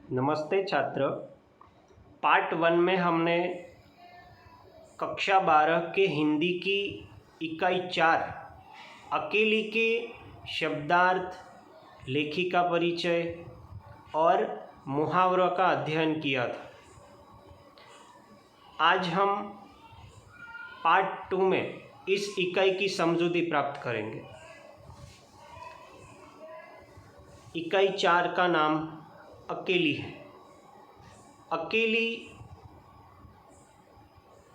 नमस्ते छात्र। पार्ट 1 में हमने कक्षा 12 के हिंदी की इकाई 4 अकेली के शब्दार्थ, लेखिका परिचय और मुहावरों का अध्ययन किया था। आज हम पार्ट 2 में इस इकाई की समझूती प्राप्त करेंगे। इकाई 4 का नाम अकेली है। अकेली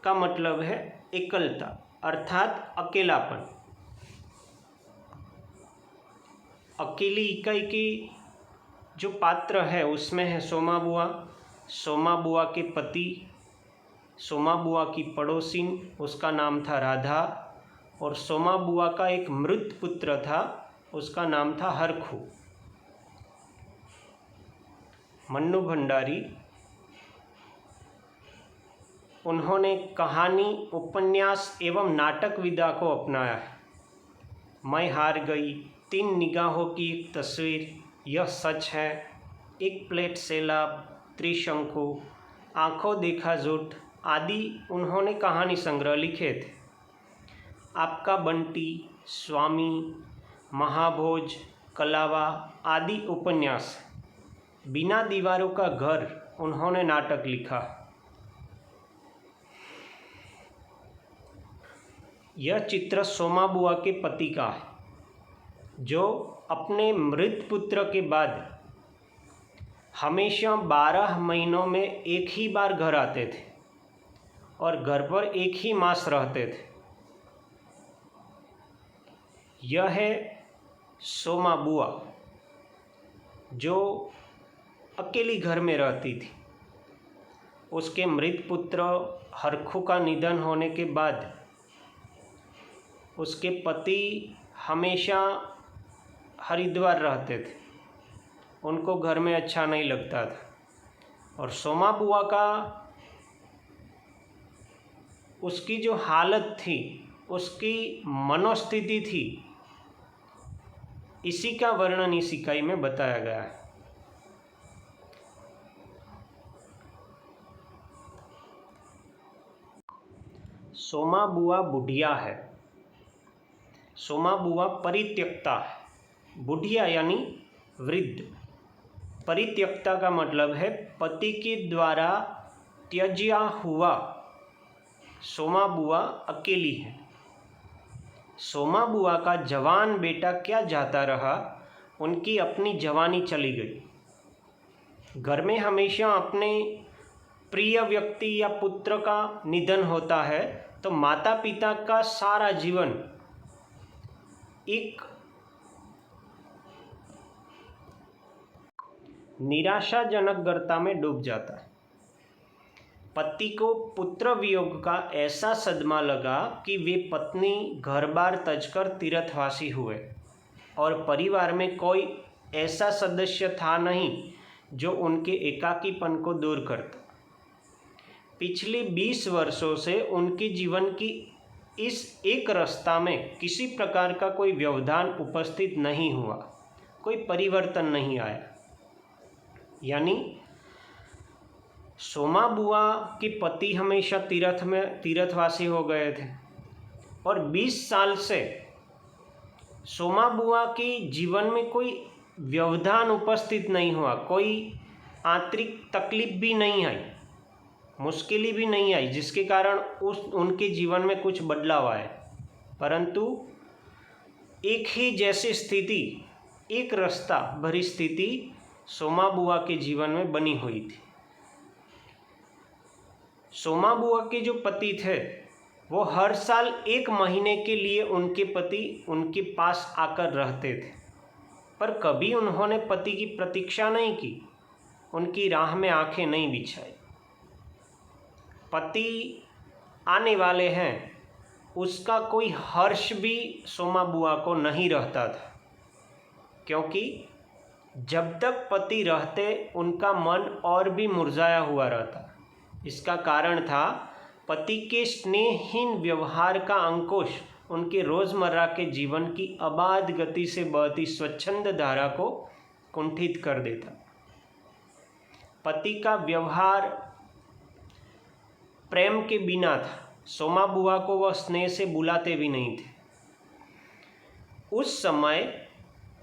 का मतलब है एकलता अर्थात अकेलापन। अकेली इकाई की जो पात्र है उसमें है सोमा बुआ, सोमा बुआ के पति, सोमा बुआ की पड़ोसिन, उसका नाम था राधा, और सोमा बुआ का एक मृत पुत्र था, उसका नाम था हरखू। मन्नू भंडारी उन्होंने कहानी, उपन्यास एवं नाटक विधा को अपनाया है। मैं हार गई, 3 निगाहों की एक तस्वीर, यह सच है, एक प्लेट सैलाब, त्रिशंकु, आंखों देखा झूठ आदि उन्होंने कहानी संग्रह लिखे थे। आपका बंटी, स्वामी, महाभोज, कलावा आदि उपन्यास। बिना दीवारों का घर उन्होंने नाटक लिखा। यह चित्र सोमा बुआ के पति का है, जो अपने मृत पुत्र के बाद हमेशा 12 महीनों में एक ही बार घर आते थे और घर पर एक ही मास रहते थे। यह है सोमा बुआ, जो अकेली घर में रहती थी। उसके मृत पुत्र हरखू का निधन होने के बाद उसके पति हमेशा हरिद्वार रहते थे, उनको घर में अच्छा नहीं लगता था। और सोमा बुआ का उसकी जो हालत थी, उसकी मनोस्थिति थी, इसी का वर्णन इस इकाई में बताया गया है। सोमा बुआ बुढ़िया है। सोमा बुआ परित्यक्ता है। बुढ़िया यानी वृद्ध। परित्यक्ता का मतलब है पति के द्वारा त्यज्या हुआ। सोमा बुआ अकेली है। सोमा बुआ का जवान बेटा क्या जाता रहा, उनकी अपनी जवानी चली गई। घर में हमेशा अपने प्रिय व्यक्ति या पुत्र का निधन होता है तो माता पिता का सारा जीवन एक निराशाजनक में डूब जाता है। पति को पुत्र वियोग का ऐसा सदमा लगा कि वे पत्नी घर बार तजकर तीर्थवासी हुए और परिवार में कोई ऐसा सदस्य था नहीं जो उनके एकाकीपन को दूर करता। पिछले 20 वर्षों से उनके जीवन की इस एक रास्ता में किसी प्रकार का कोई व्यवधान उपस्थित नहीं हुआ, कोई परिवर्तन नहीं आया। यानी सोमा बुआ के पति हमेशा तीर्थवासी हो गए थे और 20 साल से सोमा बुआ के जीवन में कोई व्यवधान उपस्थित नहीं हुआ, कोई आंतरिक तकलीफ भी नहीं आई, मुश्किलें भी नहीं आई जिसके कारण उनके जीवन में कुछ बदलाव आए। परंतु एक ही जैसी स्थिति, एक रास्ता भरी स्थिति सोमा बुआ के जीवन में बनी हुई थी। सोमा बुआ के जो पति थे वो हर साल 1 महीने के लिए उनके पति उनके पास आकर रहते थे, पर कभी उन्होंने पति की प्रतीक्षा नहीं की, उनकी राह में आंखें नहीं बिछाई। पति आने वाले हैं, उसका कोई हर्ष भी सोमा बुआ को नहीं रहता था, क्योंकि जब तक पति रहते उनका मन और भी मुरझाया हुआ रहता। इसका कारण था पति के स्नेहहीन व्यवहार का अंकुश उनके रोज़मर्रा के जीवन की अबाध गति से बहती स्वच्छंद धारा को कुंठित कर देता। पति का व्यवहार प्रेम के बिना था। सोमा बुआ को वह स्नेह से बुलाते भी नहीं थे। उस समय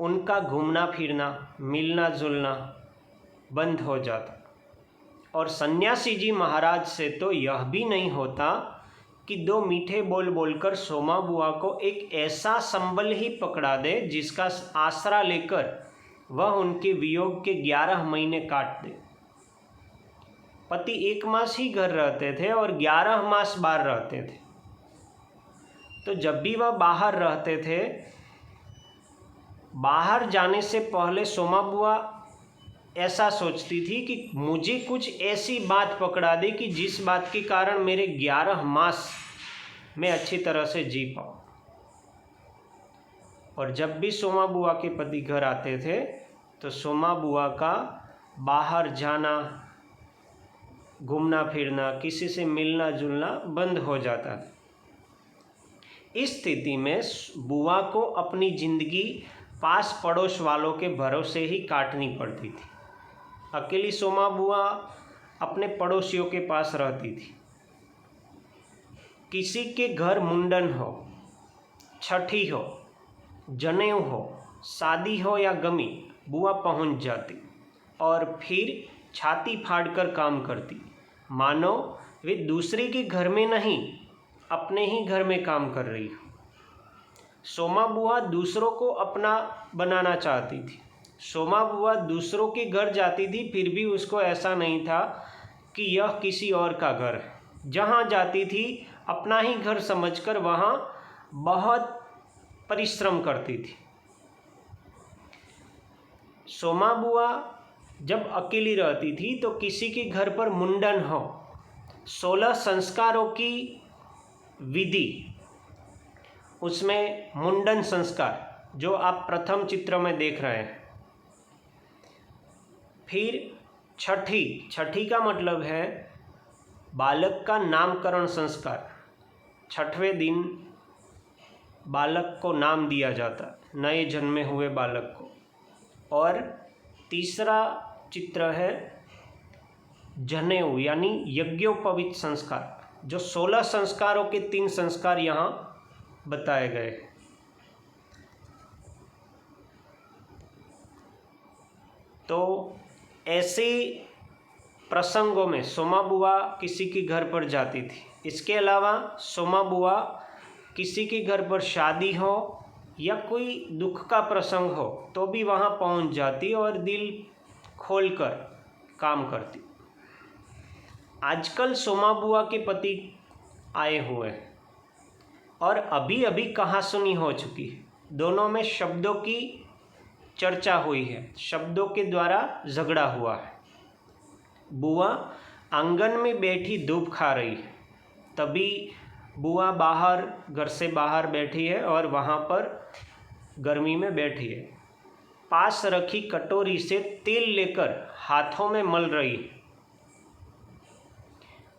उनका घूमना फिरना, मिलना जुलना बंद हो जाता। और सन्यासी जी महाराज से तो यह भी नहीं होता कि दो मीठे बोल बोलकर सोमा बुआ को एक ऐसा संबल ही पकड़ा दे जिसका आसरा लेकर वह उनके वियोग के 11 महीने काट दे। पति 1 मास ही घर रहते थे और 11 मास बाहर रहते थे। तो जब भी वह बाहर रहते थे, बाहर जाने से पहले सोमा बुआ ऐसा सोचती थी कि मुझे कुछ ऐसी बात पकड़ा दे कि जिस बात के कारण मेरे 11 मास मैं अच्छी तरह से जी पाऊँ। और जब भी सोमा बुआ के पति घर आते थे तो सोमा बुआ का बाहर जाना, घूमना फिरना, किसी से मिलना जुलना बंद हो जाता था। इस स्थिति में बुआ को अपनी ज़िंदगी पास पड़ोस वालों के भरोसे ही काटनी पड़ती थी। अकेली सोमा बुआ अपने पड़ोसियों के पास रहती थी। किसी के घर मुंडन हो, छठी हो, जनेऊ हो, शादी हो या गमी, बुआ पहुंच जाती और फिर छाती फाड़कर काम करती, मानो वे दूसरे के घर में नहीं अपने ही घर में काम कर रही हो। सोमा बुआ दूसरों को अपना बनाना चाहती थी। सोमा बुआ दूसरों के घर जाती थी, फिर भी उसको ऐसा नहीं था कि यह किसी और का घर है। जहाँ जाती थी अपना ही घर समझकर वहाँ बहुत परिश्रम करती थी। सोमा बुआ जब अकेली रहती थी तो किसी के घर पर मुंडन हो, 16 संस्कारों की विधि, उसमें मुंडन संस्कार जो आप प्रथम चित्र में देख रहे हैं। फिर छठी का मतलब है बालक का नामकरण संस्कार। 6वें दिन बालक को नाम दिया जाता, नए जन्मे हुए बालक को। और तीसरा चित्र है जनेऊ यानी यज्ञोपवीत संस्कार, जो 16 संस्कारों के 3 संस्कार यहाँ बताए गए। तो ऐसे प्रसंगों में सोमा बुआ किसी के घर पर जाती थी। इसके अलावा सोमा बुआ किसी के घर पर शादी हो या कोई दुख का प्रसंग हो तो भी वहाँ पहुँच जाती और दिल खोलकर काम करती। आजकल सोमा बुआ के पति आए हुए हैं और अभी अभी कहासुनी हो चुकी है। दोनों में शब्दों की चर्चा हुई है, शब्दों के द्वारा झगड़ा हुआ है। बुआ आंगन में बैठी धूप खा रही है, तभी बुआ बाहर, घर से बाहर बैठी है और वहाँ पर गर्मी में बैठी है। पास रखी कटोरी से तेल लेकर हाथों में मल रही है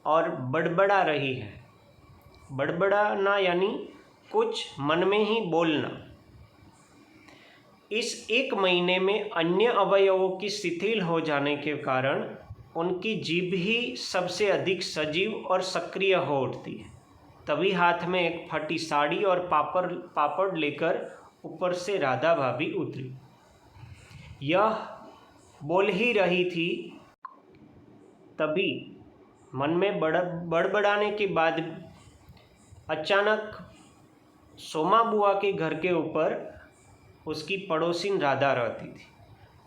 और बड़बड़ा रही है। बड़बड़ाना यानी कुछ मन में ही बोलना। इस 1 महीने में अन्य अवयवों की शिथिल हो जाने के कारण उनकी जीभ ही सबसे अधिक सजीव और सक्रिय हो उठती है। तभी हाथ में एक फटी साड़ी और पापड़ लेकर ऊपर से राधा भाभी उतरी। यह बोल ही रही थी, तभी मन में बड़बड़ाने के बाद अचानक सोमा बुआ के घर के ऊपर उसकी पड़ोसिन राधा रहती थी।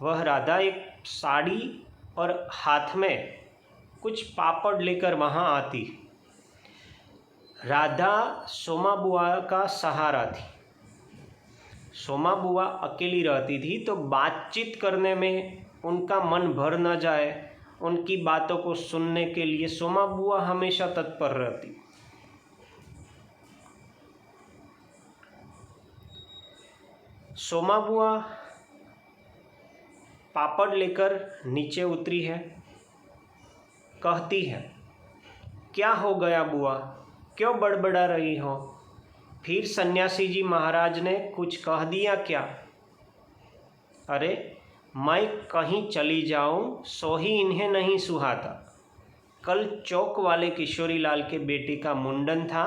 वह राधा एक साड़ी और हाथ में कुछ पापड़ लेकर वहाँ आती। राधा सोमा बुआ का सहारा थी। सोमा बुआ अकेली रहती थी तो बातचीत करने में उनका मन भर न जाए, उनकी बातों को सुनने के लिए सोमा बुआ हमेशा तत्पर रहती। सोमा बुआ पापड़ लेकर नीचे उतरी है। कहती है, क्या हो गया बुआ, क्यों बड़बड़ा रही हो? फिर सन्यासी जी महाराज ने कुछ कह दिया क्या? अरे मैं कहीं चली जाऊं सो ही इन्हें नहीं सुहाता। कल चौक वाले किशोरी लाल के बेटे का मुंडन था,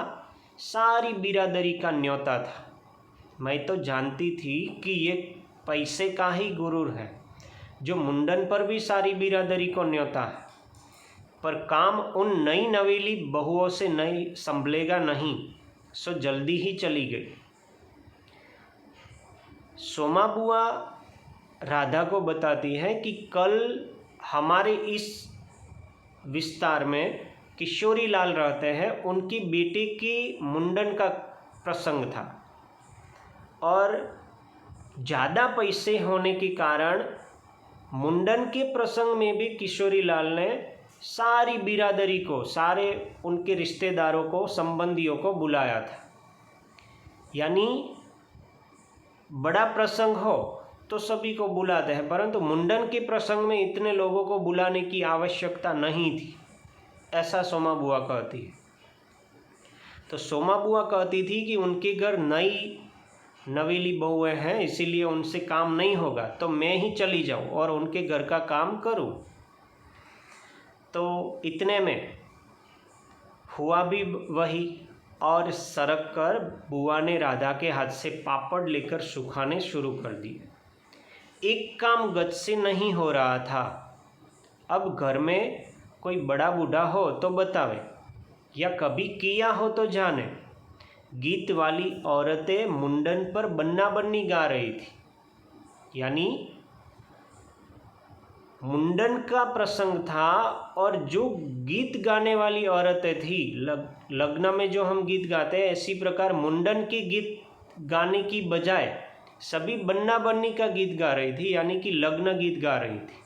सारी बिरादरी का न्योता था। मैं तो जानती थी कि ये पैसे का ही गुरूर है जो मुंडन पर भी सारी बिरादरी को न्योता है, पर काम उन नई नवेली बहुओं से नहीं संभलेगा नहीं, सो जल्दी ही चली गई। सोमा बुआ राधा को बताती है कि कल हमारे इस विस्तार में किशोरी लाल रहते हैं, उनकी बेटे की मुंडन का प्रसंग था और ज़्यादा पैसे होने के कारण मुंडन के प्रसंग में भी किशोरी लाल ने सारी बिरादरी को, सारे उनके रिश्तेदारों को, संबंधियों को बुलाया था। यानी बड़ा प्रसंग हो तो सभी को बुलाते हैं, परंतु मुंडन के प्रसंग में इतने लोगों को बुलाने की आवश्यकता नहीं थी, ऐसा सोमा बुआ कहती है। तो सोमा बुआ कहती थी कि उनके घर नई नवेली बहुएं हैं, इसीलिए उनसे काम नहीं होगा, तो मैं ही चली जाऊं और उनके घर का काम करूं। तो इतने में हुआ भी वही, और सरक कर बुआ ने राधा के हाथ से पापड़ लेकर सुखाने शुरू कर दिए। एक काम गत से नहीं हो रहा था। अब घर में कोई बड़ा बूढ़ा हो तो बतावे, या कभी किया हो तो जाने। गीत वाली औरतें मुंडन पर बन्ना बन्नी गा रही थी, यानी मुंडन का प्रसंग था और जो गीत गाने वाली औरतें थी, लग्न में जो हम गीत गाते हैं, इसी प्रकार मुंडन के गीत गाने की बजाय सभी बन्ना बन्नी का गीत गा रही थी, यानी कि लग्न गीत गा रही थी।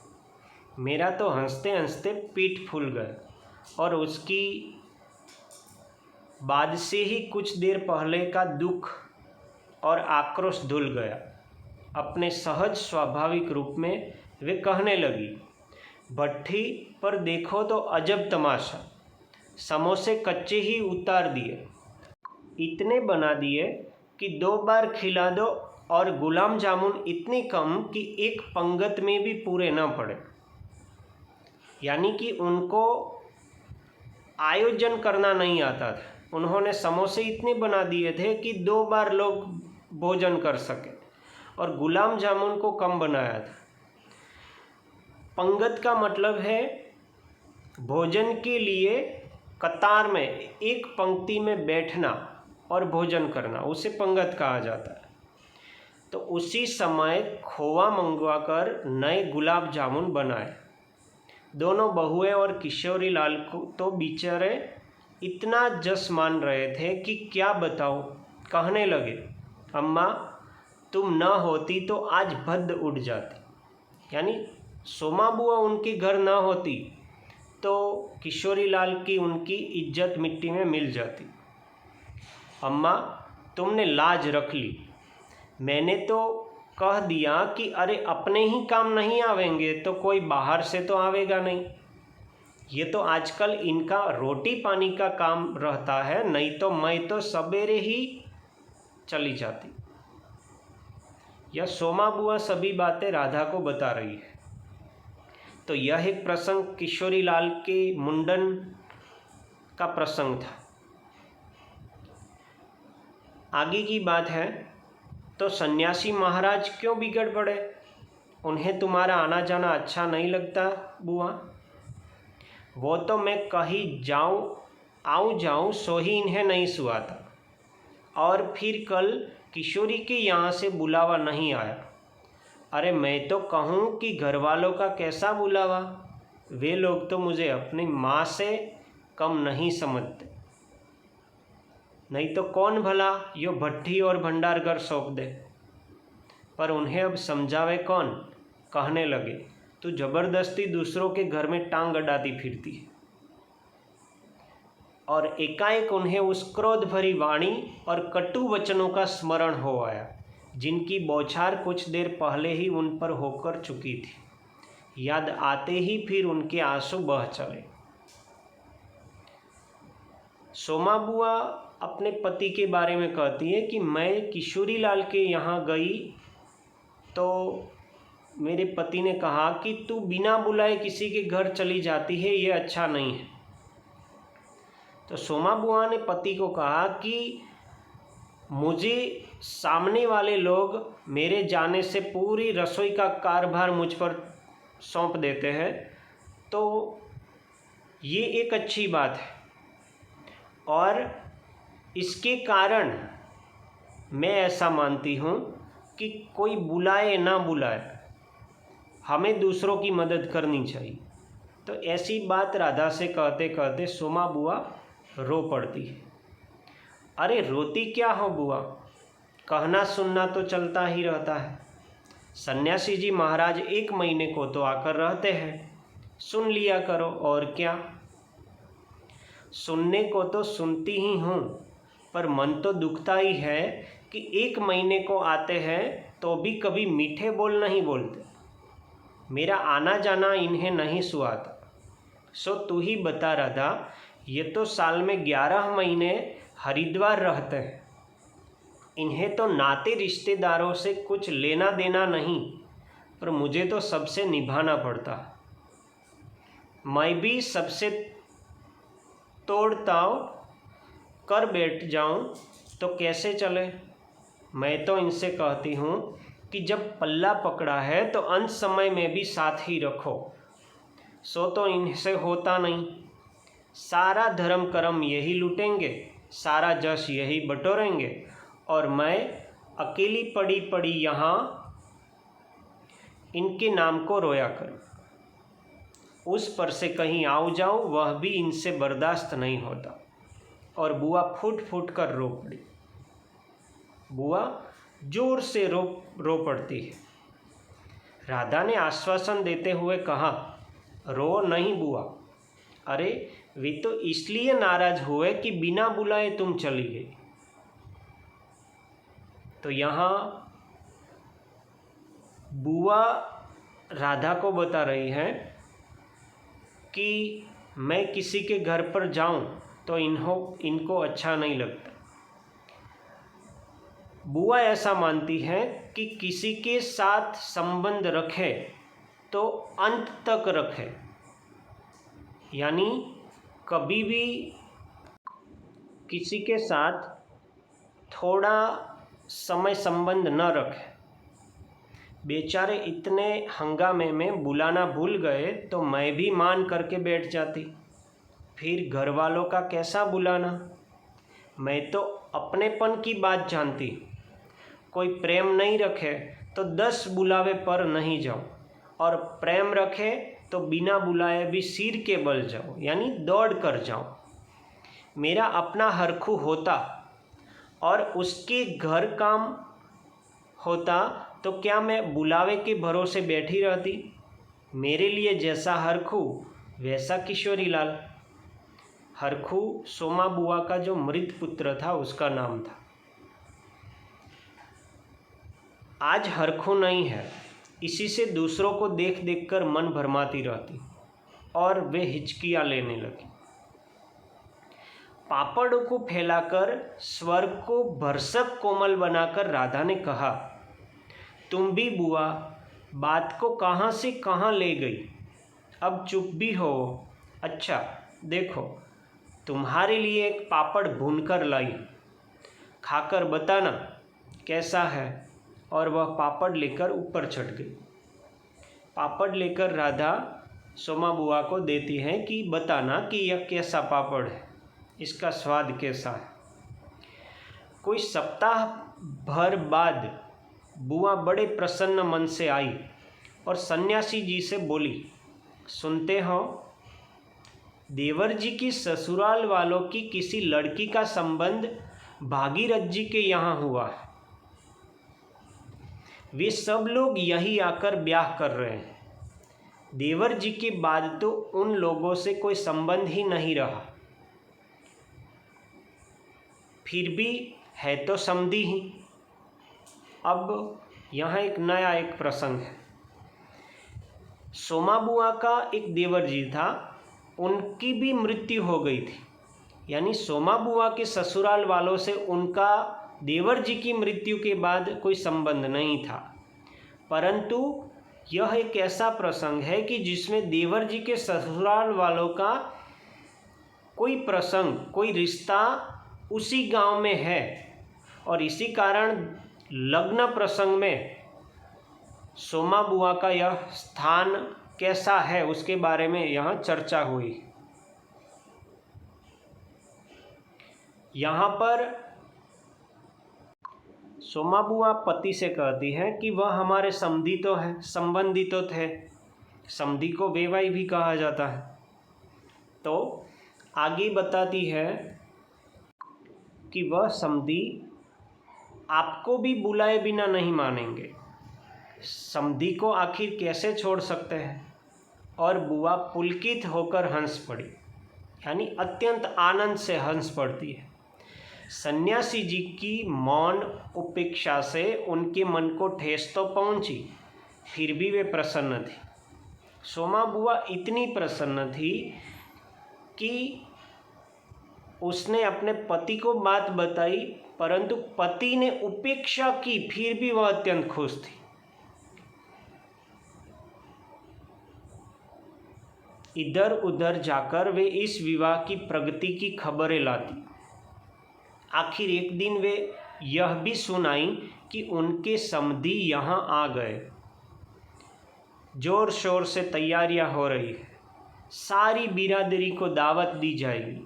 मेरा तो हंसते हंसते पीठ फूल गया और उसकी बाद से ही कुछ देर पहले का दुख और आक्रोश धुल गया। अपने सहज स्वाभाविक रूप में वे कहने लगी, भट्ठी पर देखो तो अजब तमाशा, समोसे कच्चे ही उतार दिए, इतने बना दिए कि 2 बार खिला दो, और गुलाब जामुन इतनी कम कि एक पंगत में भी पूरे न पड़े। यानी कि उनको आयोजन करना नहीं आता था। उन्होंने समोसे इतने बना दिए थे कि 2 बार लोग भोजन कर सके, और गुलाब जामुन को कम बनाया था। पंगत का मतलब है भोजन के लिए कतार में एक पंक्ति में बैठना और भोजन करना, उसे पंगत कहा जाता है। तो उसी समय खोआ मंगवाकर नए गुलाब जामुन बनाए। दोनों बहुएं और किशोरी लाल को तो बेचारे इतना जस मान रहे थे कि क्या बताऊं। कहने लगे, अम्मा तुम न होती तो आज भद्द उड़ जाती। यानी सोमा बुआ उनके घर न होती तो किशोरी लाल की उनकी इज्जत मिट्टी में मिल जाती। अम्मा तुमने लाज रख ली, मैंने तो कह दिया कि अरे अपने ही काम नहीं आवेंगे तो कोई बाहर से तो आवेगा नहीं। ये तो आजकल इनका रोटी पानी का काम रहता है, नहीं तो मैं तो सवेरे ही चली जाती। यह सोमा बुआ सभी बातें राधा को बता रही है। तो यह एक प्रसंग किशोरी लाल के मुंडन का प्रसंग था। आगे की बात है, तो सन्यासी महाराज क्यों बिगड़ पड़े? उन्हें तुम्हारा आना जाना अच्छा नहीं लगता बुआ? वो तो मैं कहीं आऊँ जाऊँ सो ही इन्हें नहीं सुहाता। और फिर कल किशोरी के यहाँ से बुलावा नहीं आया। अरे मैं तो कहूँ कि घर वालों का कैसा बुलावा, वे लोग तो मुझे अपनी माँ से कम नहीं समझते। नहीं तो कौन भला यो भट्ठी और भंडार घर सौंप दे। पर उन्हें अब समझावे कौन? कहने लगे, तू जबरदस्ती दूसरों के घर में टांग अड़ाती फिरती है। और एकाएक उन्हें उस क्रोध भरी वाणी और कटु वचनों का स्मरण हो आया, जिनकी बौछार कुछ देर पहले ही उन पर होकर चुकी थी। याद आते ही फिर उनके आंसू बह चले। सोमा बुआ अपने पति के बारे में कहती है कि मैं किशोरी लाल के यहाँ गई तो मेरे पति ने कहा कि तू बिना बुलाए किसी के घर चली जाती है, ये अच्छा नहीं है। तो सोमा बुआ ने पति को कहा कि मुझे सामने वाले लोग मेरे जाने से पूरी रसोई का कारभार मुझ पर सौंप देते हैं, तो ये एक अच्छी बात है और इसके कारण मैं ऐसा मानती हूँ कि कोई बुलाए ना बुलाए, हमें दूसरों की मदद करनी चाहिए। तो ऐसी बात राधा से कहते कहते सोमा बुआ रो पड़ती है। अरे रोती क्या हो बुआ, कहना सुनना तो चलता ही रहता है। सन्यासी जी महाराज 1 महीने को तो आकर रहते हैं, सुन लिया करो, और क्या। सुनने को तो सुनती ही हूँ, पर मन तो दुखता ही है कि 1 महीने को आते हैं तो भी कभी मीठे बोल नहीं बोलते। मेरा आना जाना इन्हें नहीं सुहाता। सो तू ही बता राधा, ये तो साल में 11 महीने हरिद्वार रहते हैं, इन्हें तो नाते रिश्तेदारों से कुछ लेना देना नहीं, पर मुझे तो सबसे निभाना पड़ता। मैं भी सबसे तोड़ताव कर बैठ जाऊं तो कैसे चले। मैं तो इनसे कहती हूँ कि जब पल्ला पकड़ा है तो अंत समय में भी साथ ही रखो। सो तो इनसे होता नहीं, सारा धर्म कर्म यही लूटेंगे, सारा जश यही बटोरेंगे, और मैं अकेली पड़ी पड़ी यहाँ इनके नाम को रोया करूँ। उस पर से कहीं आऊँ जाऊँ वह भी इनसे बर्दाश्त नहीं होता। और बुआ फूट फूट कर रो पड़ी। बुआ जोर से रो पड़ती है। राधा ने आश्वासन देते हुए कहा, रो नहीं बुआ, अरे वे तो इसलिए नाराज हुए कि बिना बुलाए तुम चली गई। तो यहाँ बुआ राधा को बता रही है कि मैं किसी के घर पर जाऊं तो इनको अच्छा नहीं लगता। बुआ ऐसा मानती है कि किसी के साथ संबंध रखे तो अंत तक रखे, यानी कभी भी किसी के साथ थोड़ा समय संबंध न रखे। बेचारे इतने हंगामे में बुलाना भूल गए तो मैं भी मान करके बैठ जाती, फिर घर वालों का कैसा बुलाना। मैं तो अपनेपन की बात जानती, कोई प्रेम नहीं रखे तो 10 बुलावे पर नहीं जाऊं, और प्रेम रखे तो बिना बुलाए भी सिर के बल जाऊं, यानी दौड़ कर जाऊं। मेरा अपना हरखू होता और उसके घर काम होता तो क्या मैं बुलावे के भरोसे बैठी रहती। मेरे लिए जैसा हरखू वैसा किशोरी लाल। हरखू सोमा बुआ का जो मृत पुत्र था उसका नाम था। आज हरखू नहीं है, इसी से दूसरों को देख देख कर मन भरमाती रहती और वे हिचकियाँ लेने लगी। पापड़ को फैलाकर स्वर को भरसक कोमल बनाकर राधा ने कहा, तुम भी बुआ बात को कहाँ से कहाँ ले गई, अब चुप भी हो। अच्छा देखो, तुम्हारे लिए एक पापड़ भूनकर लाई, खाकर बताना कैसा है। और वह पापड़ लेकर ऊपर चढ़ गई। पापड़ लेकर राधा सोमा बुआ को देती है कि बताना कि यह कैसा पापड़ है, इसका स्वाद कैसा है। कोई सप्ताह भर बाद बुआ बड़े प्रसन्न मन से आई और सन्यासी जी से बोली, सुनते हो, देवर जी की ससुराल वालों की किसी लड़की का संबंध भागीरथ जी के यहाँ हुआ है। वे सब लोग यही आकर ब्याह कर रहे हैं। देवर जी के बाद तो उन लोगों से कोई संबंध ही नहीं रहा, फिर भी है तो समधी ही। अब यहाँ एक नया प्रसंग है। सोमा बुआ का एक देवर जी था, उनकी भी मृत्यु हो गई थी, यानी सोमा बुआ के ससुराल वालों से उनका देवर जी की मृत्यु के बाद कोई संबंध नहीं था। परंतु यह एक ऐसा प्रसंग है कि जिसमें देवर जी के ससुराल वालों का कोई प्रसंग, कोई रिश्ता उसी गांव में है और इसी कारण लग्न प्रसंग में सोमा बुआ का यह स्थान कैसा है उसके बारे में यहाँ चर्चा हुई। यहाँ पर सोमा बुआ पति से कहती हैं कि वह हमारे समधी तो है, संबंधी तो थे, समधी को वेवाई भी कहा जाता है। तो आगे बताती है कि वह समधी आपको भी बुलाए बिना नहीं मानेंगे, समधी को आखिर कैसे छोड़ सकते हैं। और बुआ पुलकित होकर हंस पड़ी, यानी अत्यंत आनंद से हंस पड़ती है। सन्यासी जी की मौन उपेक्षा से उनके मन को ठेस तो पहुंची, फिर भी वे प्रसन्न थी। सोमा बुआ इतनी प्रसन्न थी कि उसने अपने पति को बात बताई, परंतु पति ने उपेक्षा की, फिर भी वह अत्यंत खुश थी। इधर उधर जाकर वे इस विवाह की प्रगति की खबरें लाती। आखिर एक दिन वे यह भी सुनाई कि उनके समधी यहाँ आ गए। जोर शोर से तैयारियां हो रही है, सारी बिरादरी को दावत दी जाएगी,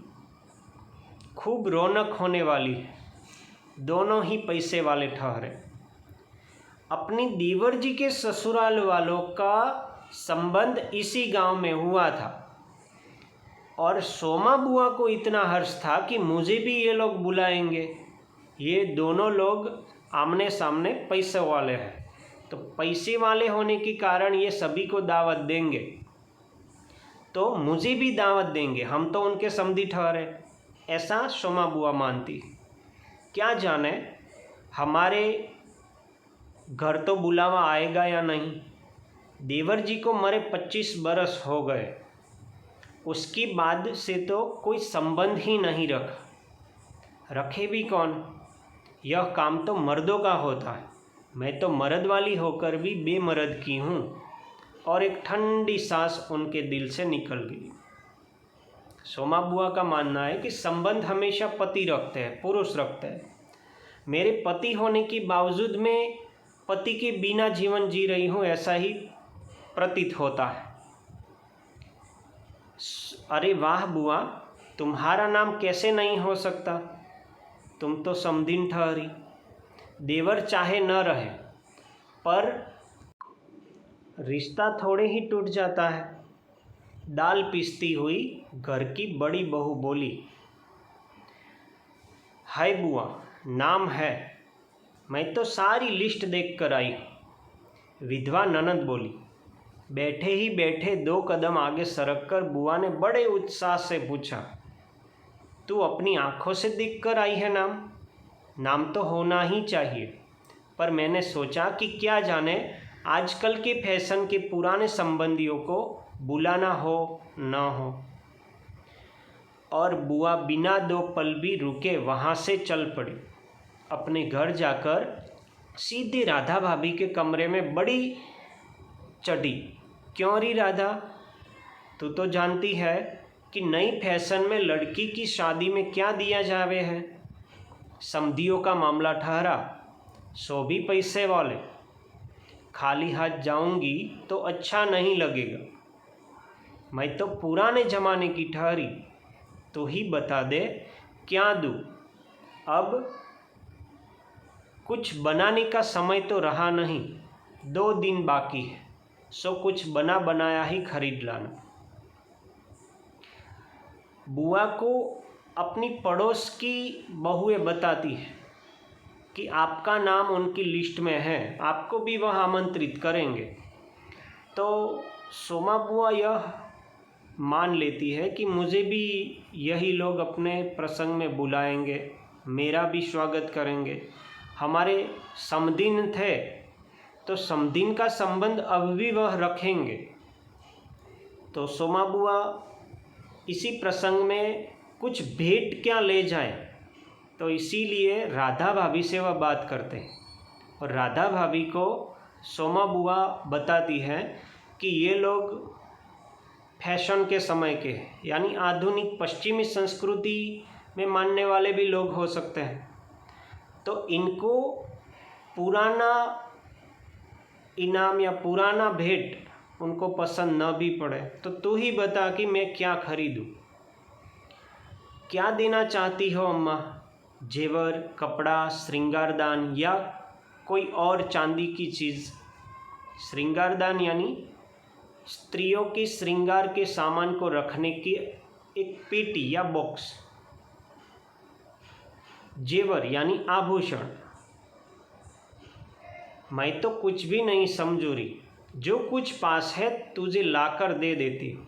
खूब रौनक होने वाली है। दोनों ही पैसे वाले ठहरे। अपनी देवर जी के ससुराल वालों का संबंध इसी गांव में हुआ था और सोमा बुआ को इतना हर्ष था कि मुझे भी ये लोग बुलाएंगे। ये दोनों लोग आमने सामने पैसे वाले हैं, तो पैसे वाले होने के कारण ये सभी को दावत देंगे, तो मुझे भी दावत देंगे, हम तो उनके समधी ठहरे, ऐसा सोमा बुआ मानती। क्या जाने हमारे घर तो बुलावा आएगा या नहीं। देवर जी को मरे 25 बरस हो गए, उसके बाद से तो कोई संबंध ही नहीं रखा। रखे भी कौन, यह काम तो मर्दों का होता है। मैं तो मर्द वाली होकर भी बेमर्द की हूँ। और एक ठंडी सांस उनके दिल से निकल गई। सोमा बुआ का मानना है कि संबंध हमेशा पति रखते हैं, पुरुष रखते हैं। मेरे पति होने के बावजूद मैं पति के बिना जीवन जी रही हूँ, ऐसा ही प्रतीत होता है। अरे वाह बुआ, तुम्हारा नाम कैसे नहीं हो सकता, तुम तो समधिन ठहरी। देवर चाहे न रहे, पर रिश्ता थोड़े ही टूट जाता है। दाल पीसती हुई घर की बड़ी बहू बोली। हाय बुआ, नाम है, मैं तो सारी लिस्ट देख कर आई। विधवा ननद बोली। बैठे ही बैठे 2 कदम आगे सरक कर बुआ ने बड़े उत्साह से पूछा, तू अपनी आंखों से देख कर आई है नाम? नाम तो होना ही चाहिए, पर मैंने सोचा कि क्या जाने आजकल के फैशन के पुराने संबंधियों को बुलाना हो ना हो। और बुआ बिना 2 पल भी रुके वहाँ से चल पड़ी। अपने घर जाकर सीधे राधा भाभी के कमरे में बड़ी चढ़ी। क्यों री राधा, तू तो जानती है कि नई फैशन में लड़की की शादी में क्या दिया जावे है। समधियों का मामला ठहरा, सो भी पैसे वाले। खाली हाथ जाऊंगी तो अच्छा नहीं लगेगा। मैं तो पुराने ज़माने की ठहरी, तो ही बता दे क्या दूँ। अब कुछ बनाने का समय तो रहा नहीं, 2 दिन बाकी है, सो कुछ बना बनाया ही खरीद लाना। बुआ को अपनी पड़ोस की बहुएं बताती है कि आपका नाम उनकी लिस्ट में है, आपको भी वह आमंत्रित करेंगे। तो सोमा बुआ यह मान लेती है कि मुझे भी यही लोग अपने प्रसंग में बुलाएंगे, मेरा भी स्वागत करेंगे। हमारे समधिन थे तो समधिन का संबंध अब भी वह रखेंगे। तो सोमा बुआ इसी प्रसंग में कुछ भेंट क्या ले जाएं, तो इसीलिए राधा भाभी से वह बात करते हैं और राधा भाभी को सोमा बुआ बताती है कि ये लोग फैशन के समय के हैं, यानी आधुनिक पश्चिमी संस्कृति में मानने वाले भी लोग हो सकते हैं। तो इनको पुराना इनाम या पुराना भेंट उनको पसंद न भी पड़े, तो तू ही बता कि मैं क्या खरीदूँ। क्या देना चाहती हो अम्मा? जेवर, कपड़ा, श्रृंगारदान या कोई और चांदी की चीज़? श्रृंगारदान यानी स्त्रियों के श्रृंगार के सामान को रखने की एक पेटी या बॉक्स। जेवर यानी आभूषण। मैं तो कुछ भी नहीं समझू रही, जो कुछ पास है तुझे लाकर दे देती हूँ,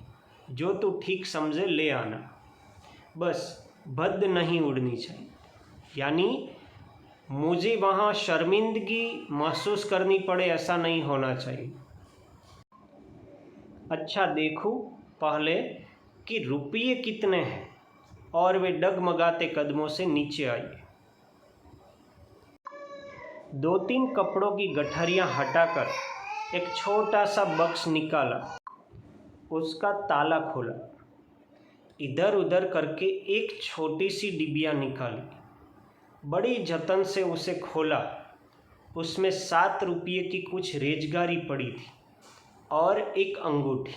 जो तू ठीक समझे ले आना, बस भद्द नहीं उड़नी चाहिए। यानी मुझे वहाँ शर्मिंदगी महसूस करनी पड़े ऐसा नहीं होना चाहिए। अच्छा देखो पहले कि रुपये कितने हैं। और वे डगमगाते कदमों से नीचे आई। 2-3 कपड़ों की गठरियाँ हटाकर एक छोटा सा बक्स निकाला, उसका ताला खोला, इधर उधर करके एक छोटी सी डिबिया निकाली, बड़ी जतन से उसे खोला। उसमें 7 रुपये की कुछ रेजगारी पड़ी थी और एक अंगूठी।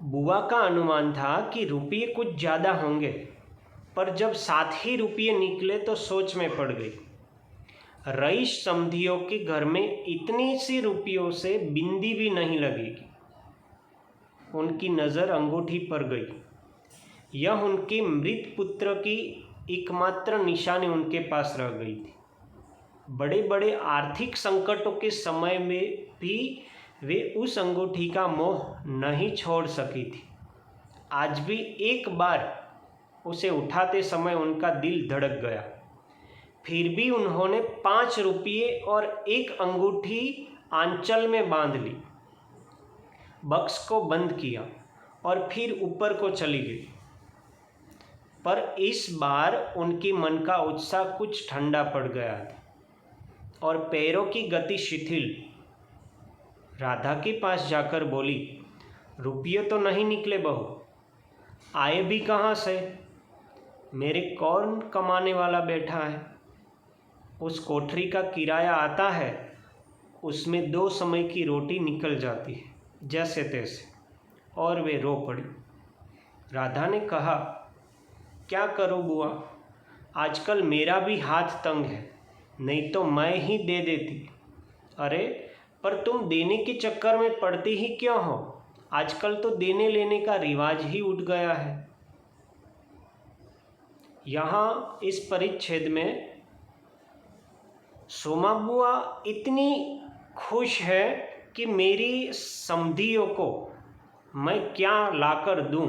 बुआ का अनुमान था कि रुपये कुछ ज़्यादा होंगे, पर जब 7 ही रुपये निकले तो सोच में पड़ गई। रईस समधियों के घर में इतनी सी रुपयों से बिंदी भी नहीं लगेगी। उनकी नज़र अंगूठी पर गई। यह उनके मृत पुत्र की एकमात्र निशानी उनके पास रह गई थी। बड़े बड़े आर्थिक संकटों के समय में भी वे उस अंगूठी का मोह नहीं छोड़ सकी थी। आज भी एक बार उसे उठाते समय उनका दिल धड़क गया। फिर भी उन्होंने 5 रुपये और एक अंगूठी आंचल में बांध ली, बक्स को बंद किया और फिर ऊपर को चली गई। पर इस बार उनके मन का उत्साह कुछ ठंडा पड़ गया था और पैरों की गति शिथिल। राधा के पास जाकर बोली, रुपये तो नहीं निकले बहू, आए भी कहाँ से? मेरे कौन कमाने वाला बैठा है? उस कोठरी का किराया आता है, उसमें 2 समय की रोटी निकल जाती है जैसे तैसे। और वे रो पड़ी। राधा ने कहा, क्या करूं बुआ, आजकल मेरा भी हाथ तंग है, नहीं तो मैं ही दे देती। अरे पर तुम देने के चक्कर में पड़ती ही क्यों हो? आजकल तो देने लेने का रिवाज ही उठ गया है। यहाँ इस परिच्छेद में सोमा बुआ इतनी खुश है कि मेरी समधियों को मैं क्या लाकर दूं।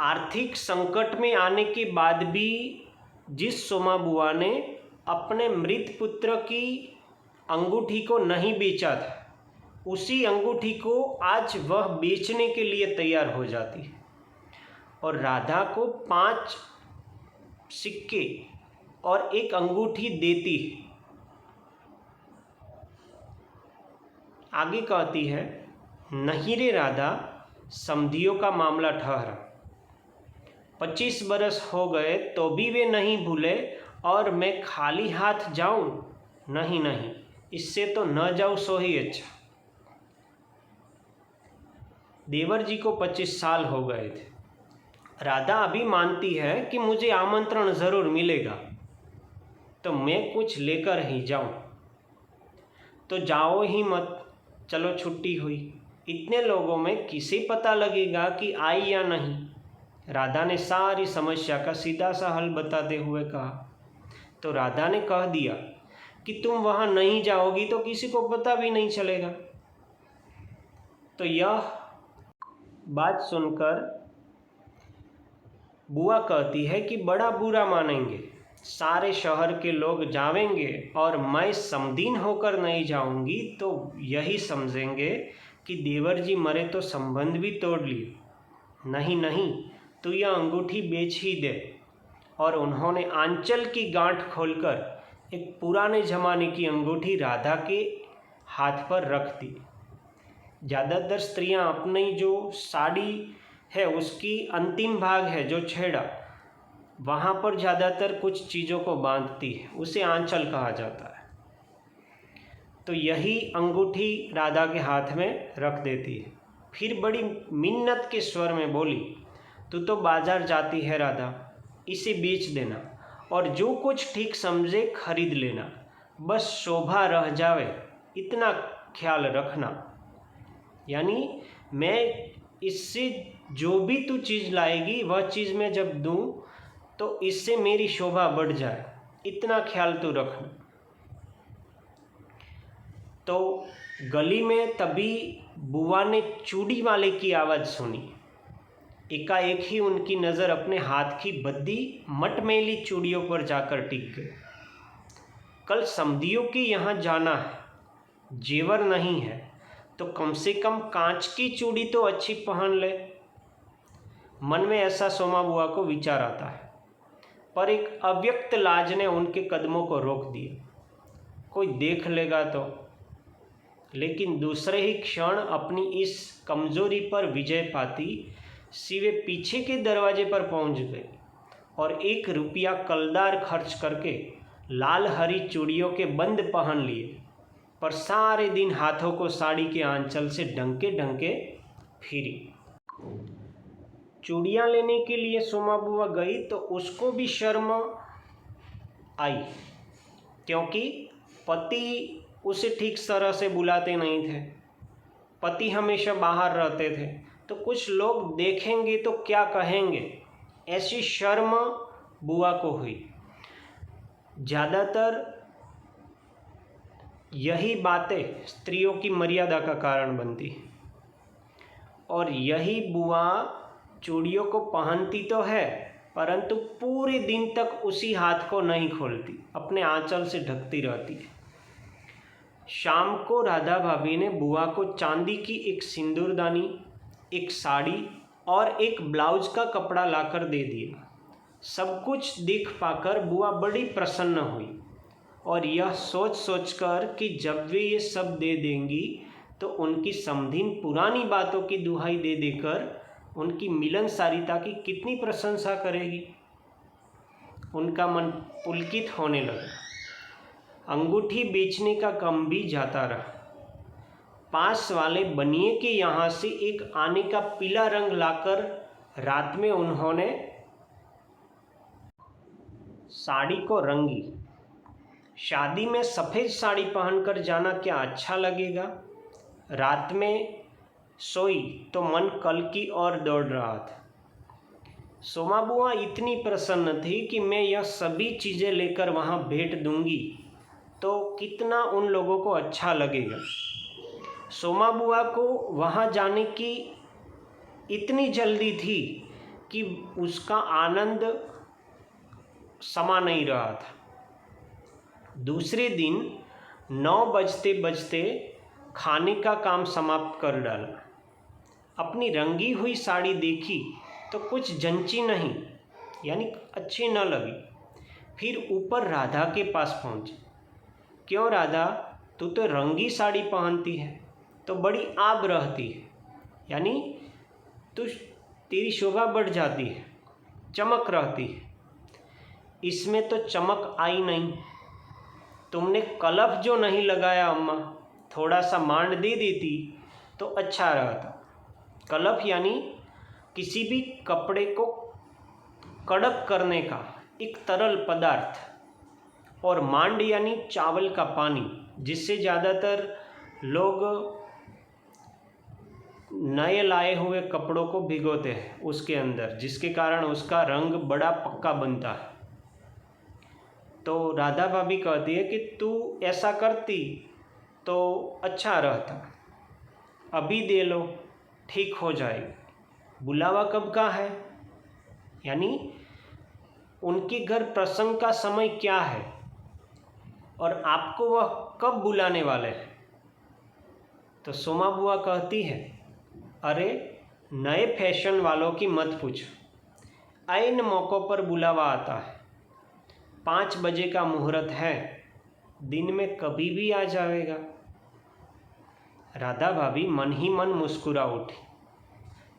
आर्थिक संकट में आने के बाद भी जिस सोमा बुआ ने अपने मृत पुत्र की अंगूठी को नहीं बेचा था, उसी अंगूठी को आज वह बेचने के लिए तैयार हो जाती है और राधा को 5 सिक्के और एक अंगूठी देती है। आगे कहती है, नहीं रे राधा, समधियों का मामला ठहरा। 25 बरस हो गए तो भी वे नहीं भूले और मैं खाली हाथ जाऊं? नहीं नहीं, इससे तो न जाऊं सो ही अच्छा। देवर जी को 25 साल हो गए थे। राधा अभी मानती है कि मुझे आमंत्रण ज़रूर मिलेगा तो मैं कुछ लेकर ही जाऊं। तो जाओ ही मत, चलो छुट्टी हुई। इतने लोगों में किसे पता लगेगा कि आई या नहीं? राधा ने सारी समस्या का सीधा सा हल बताते हुए कहा। तो राधा ने कह दिया कि तुम वहाँ नहीं जाओगी तो किसी को पता भी नहीं चलेगा। तो यह बात सुनकर बुआ कहती है कि बड़ा बुरा मानेंगे, सारे शहर के लोग जावेंगे और मैं समदीन होकर नहीं जाऊंगी तो यही समझेंगे कि देवर जी मरे तो संबंध भी तोड़ लिए। नहीं नहीं, तू यह अंगूठी बेच ही दे। और उन्होंने आंचल की गांठ खोलकर एक पुराने ज़माने की अंगूठी राधा के हाथ पर रख दी। ज़्यादातर स्त्रियां अपनी जो साड़ी है उसकी अंतिम भाग है जो छेड़ा, वहाँ पर ज़्यादातर कुछ चीज़ों को बांधती है, उसे आंचल कहा जाता है। तो यही अंगूठी राधा के हाथ में रख देती है। फिर बड़ी मिन्नत के स्वर में बोली, तू तो बाजार जाती है राधा, इसे बेच देना और जो कुछ ठीक समझे खरीद लेना, बस शोभा रह जावे इतना ख्याल रखना। यानी मैं इससे जो भी तू चीज़ लाएगी वह चीज़ मैं जब दूँ तो इससे मेरी शोभा बढ़ जाए, इतना ख्याल तू रखना। तो गली में तभी बुआ ने चूड़ी वाले की आवाज़ सुनी। एकाएक ही उनकी नज़र अपने हाथ की बद्दी मटमैली चूड़ियों पर जाकर टिक गई। कल समधियों के यहाँ जाना है, जेवर नहीं है तो कम से कम कांच की चूड़ी तो अच्छी पहन ले। मन में ऐसा सोमा बुआ को विचार आता है, पर एक अव्यक्त लाज ने उनके कदमों को रोक दिया। कोई देख लेगा तो। लेकिन दूसरे ही क्षण अपनी इस कमजोरी पर विजय पाती सीवे पीछे के दरवाजे पर पहुंच गए और 1 रुपया कलदार खर्च करके लाल हरी चूड़ियों के बंद पहन लिए, पर सारे दिन हाथों को साड़ी के आंचल से ढंके ढंके फिरी। चूड़ियाँ लेने के लिए सोमा बुआ गई तो उसको भी शर्म आई, क्योंकि पति उसे ठीक तरह से बुलाते नहीं थे। पति हमेशा बाहर रहते थे, तो कुछ लोग देखेंगे तो क्या कहेंगे, ऐसी शर्म बुआ को हुई। ज़्यादातर यही बातें स्त्रियों की मर्यादा का कारण बनती है, और यही बुआ चूड़ियों को पहनती तो है परंतु पूरे दिन तक उसी हाथ को नहीं खोलती, अपने आंचल से ढकती रहती है। शाम को राधा भाभी ने बुआ को चांदी की एक सिंदूरदानी, एक साड़ी और एक ब्लाउज का कपड़ा लाकर दे दिया। सब कुछ देख पाकर बुआ बड़ी प्रसन्न हुई और यह सोच सोचकर कि जब वे ये सब दे देंगी तो उनकी समधिन पुरानी बातों की दुहाई दे देकर उनकी मिलनसारिता की कितनी प्रशंसा करेगी, उनका मन पुलकित होने लगा। अंगूठी बेचने का कम भी जाता रहा। पास वाले बनिए के यहाँ से एक आने का पीला रंग लाकर रात में उन्होंने साड़ी को रंगी। शादी में सफ़ेद साड़ी पहनकर जाना क्या अच्छा लगेगा। रात में सोई तो मन कल की ओर दौड़ रहा था। सोमा बुआ इतनी प्रसन्न थी कि मैं यह सभी चीज़ें लेकर वहाँ भेंट दूंगी तो कितना उन लोगों को अच्छा लगेगा। सोमा बुआ को वहाँ जाने की इतनी जल्दी थी कि उसका आनंद समा नहीं रहा था। दूसरे दिन 9 बजते बजते खाने का काम समाप्त कर डाला। अपनी रंगी हुई साड़ी देखी तो कुछ जंची नहीं, यानी अच्छी न लगी। फिर ऊपर राधा के पास पहुंची। क्यों राधा, तू तो रंगी साड़ी पहनती है तो बड़ी आब रहती है, यानी तेरी शोभा बढ़ जाती है, चमक रहती है। इसमें तो चमक आई नहीं। तुमने कलफ जो नहीं लगाया अम्मा, थोड़ा सा मांड दे देती तो अच्छा रहता। कलफ यानी किसी भी कपड़े को कड़क करने का एक तरल पदार्थ, और मांड यानी चावल का पानी, जिससे ज़्यादातर लोग नए लाए हुए कपड़ों को भिगोते हैं उसके अंदर, जिसके कारण उसका रंग बड़ा पक्का बनता है। तो राधा भाभी कहती है कि तू ऐसा करती तो अच्छा रहता, अभी दे लो, ठीक हो जाएगी। बुलावा कब का है, यानी उनके घर प्रसंग का समय क्या है और आपको वह कब बुलाने वाले हैं। तो सोमा बुआ कहती है, अरे नए फैशन वालों की मत पूछो, ऐन मौक़ों पर बुलावा आता है। 5 बजे का मुहूर्त है, दिन में कभी भी आ जाएगा। राधा भाभी मन ही मन मुस्कुरा उठी।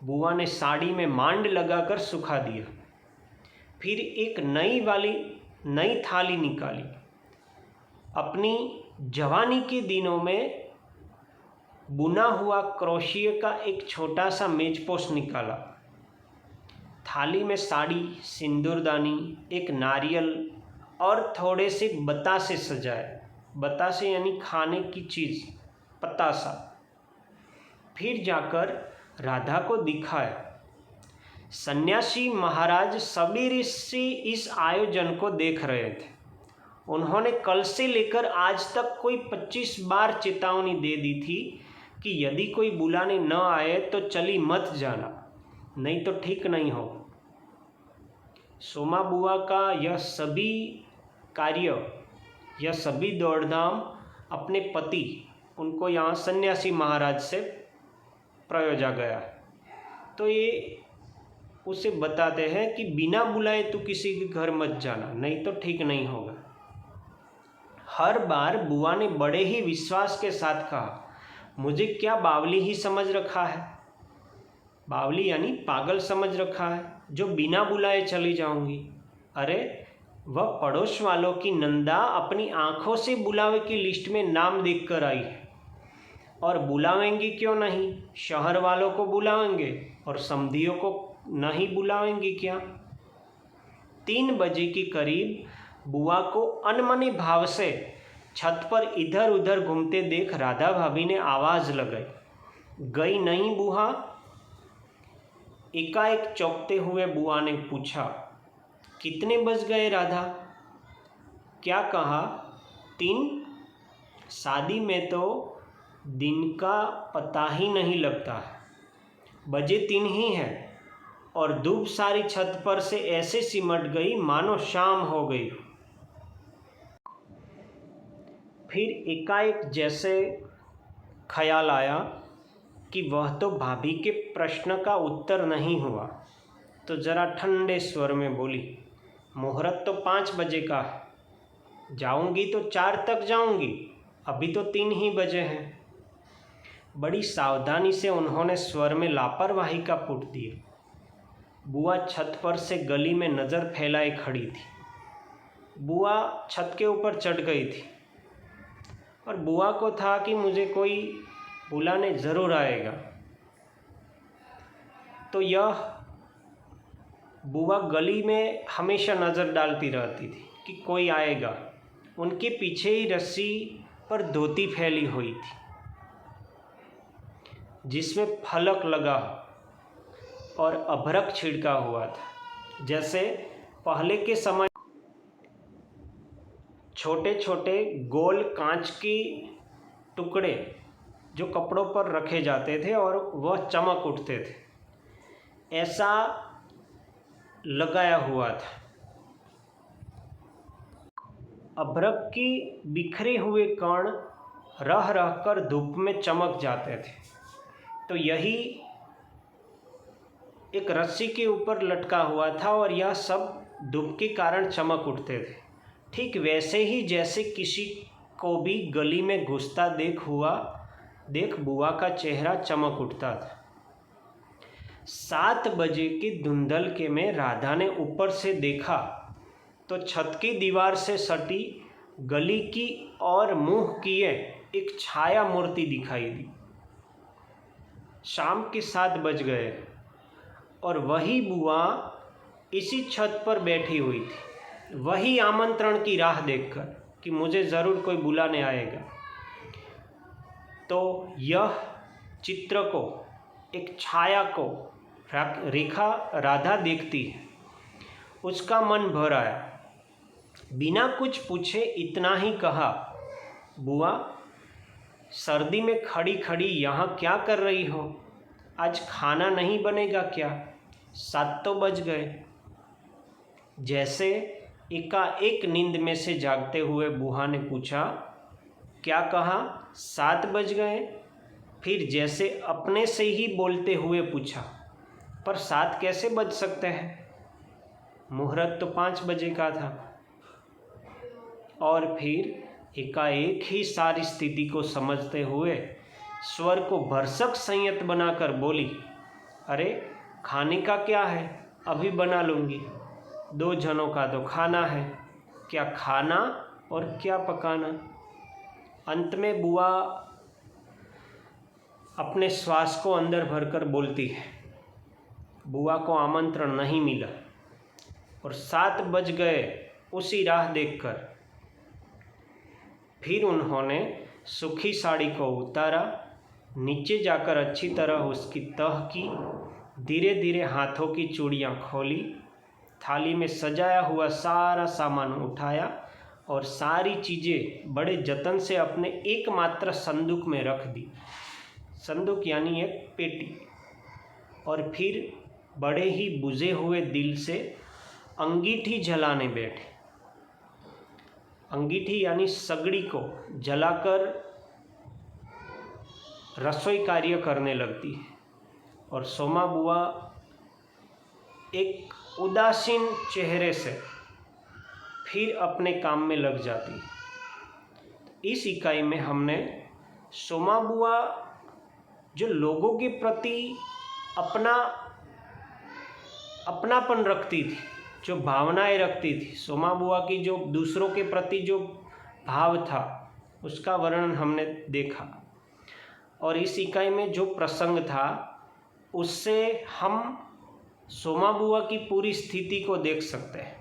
बुआ ने साड़ी में मांड लगाकर सुखा दिया। फिर एक नई थाली निकाली। अपनी जवानी के दिनों में बुना हुआ क्रोशिया का एक छोटा सा मेजपोश निकाला। थाली में साड़ी, सिंदूरदानी, एक नारियल और थोड़े से बतासे सजाए। बतासे यानी खाने की चीज़, पतासा। फिर जाकर राधा को दिखाया। सन्यासी महाराज सबेरे से इस आयोजन को देख रहे थे। उन्होंने कल से लेकर आज तक कोई 25 बार चेतावनी दे दी थी कि यदि कोई बुलाने न आए तो चली मत जाना, नहीं तो ठीक नहीं हो। सोमा बुआ का यह सभी कार्य, यह सभी दौड़धाम अपने पति, उनको यहाँ सन्यासी महाराज से प्रयोजा गया। तो ये उसे बताते हैं कि बिना बुलाए तो किसी के घर मत जाना, नहीं तो ठीक नहीं होगा। हर बार बुआ ने बड़े ही विश्वास के साथ कहा, मुझे क्या बावली ही समझ रखा है। बावली यानी पागल समझ रखा है जो बिना बुलाए चली जाऊंगी। अरे वह पड़ोस वालों की नंदा अपनी आंखों से बुलावे की लिस्ट में नाम देख कर आई है, और बुलावेंगी क्यों नहीं। शहर वालों को बुलावेंगे और समधियों को नहीं बुलावेंगी क्या। 3 बजे के करीब बुआ को अनमने भाव से छत पर इधर उधर घूमते देख राधा भाभी ने आवाज़ लगाई, गई नहीं बुआ। एकाएक चौंकते हुए बुआ ने पूछा, कितने बज गए राधा। क्या कहा, 3? शादी में तो दिन का पता ही नहीं लगता है, बजे 3 ही हैं। और धूप सारी छत पर से ऐसे सिमट गई मानो शाम हो गई। फिर एकाएक जैसे ख्याल आया कि वह तो भाभी के प्रश्न का उत्तर नहीं हुआ, तो जरा ठंडे स्वर में बोली, मुहूर्त तो 5 बजे का है, जाऊंगी तो 4 तक जाऊंगी, अभी तो 3 ही बजे हैं। बड़ी सावधानी से उन्होंने स्वर में लापरवाही का पुट दिया। बुआ छत पर से गली में नज़र फैलाए खड़ी थी। बुआ छत के ऊपर चढ़ गई थी और बुआ को था कि मुझे कोई बुलाने ज़रूर आएगा। तो यह बुआ गली में हमेशा नज़र डालती रहती थी कि कोई आएगा। उनके पीछे ही रस्सी पर धोती फैली हुई थी जिसमें फलक लगा और अभ्रक छिड़का हुआ था। जैसे पहले के समय छोटे छोटे गोल कांच के टुकड़े जो कपड़ों पर रखे जाते थे और वह चमक उठते थे, ऐसा लगाया हुआ था। अभ्रक के बिखरे हुए कण रह रह कर धूप में चमक जाते थे। तो यही एक रस्सी के ऊपर लटका हुआ था और यह सब धूप के कारण चमक उठते थे। ठीक वैसे ही जैसे किसी को भी गली में घुसता देख बुआ का चेहरा चमक उठता था। 7 बजे के धुंधलके में राधा ने ऊपर से देखा तो छत की दीवार से सटी गली की और मुंह किए एक छाया मूर्ति दिखाई दी। शाम के 7 बज गए और वही बुआ इसी छत पर बैठी हुई थी, वही आमंत्रण की राह देखकर कि मुझे ज़रूर कोई बुलाने आएगा। तो यह चित्र को, एक छाया को रेखा राधा देखती है, उसका मन भर आया। बिना कुछ पूछे इतना ही कहा, बुआ सर्दी में खड़ी खड़ी यहाँ क्या कर रही हो? आज खाना नहीं बनेगा क्या? 7 तो बज गए। जैसे एकाएक नींद में से जागते हुए बुआ ने पूछा, क्या कहा? 7 बज गए। फिर जैसे अपने से ही बोलते हुए पूछा, पर 7 कैसे बज सकते हैं? मुहूर्त तो 5 बजे का था। और फिर एकाएक ही सारी स्थिति को समझते हुए स्वर को भरसक संयत बनाकर बोली, अरे खाने का क्या है, अभी बना लूँगी। 2 जनों का तो खाना है, क्या खाना और क्या पकाना। अंत में बुआ अपने श्वास को अंदर भरकर बोलती है। बुआ को आमंत्रण नहीं मिला और 7 बज गए उसी राह देखकर। फिर उन्होंने सूखी साड़ी को उतारा, नीचे जाकर अच्छी तरह उसकी तह की, धीरे धीरे हाथों की चूड़ियाँ खोली, थाली में सजाया हुआ सारा सामान उठाया और सारी चीज़ें बड़े जतन से अपने एकमात्र संदूक में रख दी। संदूक यानी एक पेटी। और फिर बड़े ही बुझे हुए दिल से अंगीठी जलाने बैठे। अंगीठी यानी सगड़ी को जलाकर रसोई कार्य करने लगती है और सोमा बुआ एक उदासीन चेहरे से फिर अपने काम में लग जाती है। इस इकाई में हमने सोमा बुआ जो लोगों के प्रति अपनापन रखती थी, जो भावनाएं रखती थी, सोमा बुआ की जो दूसरों के प्रति जो भाव था उसका वर्णन हमने देखा। और इस इकाई में जो प्रसंग था उससे हम सोमा बुआ की पूरी स्थिति को देख सकते हैं।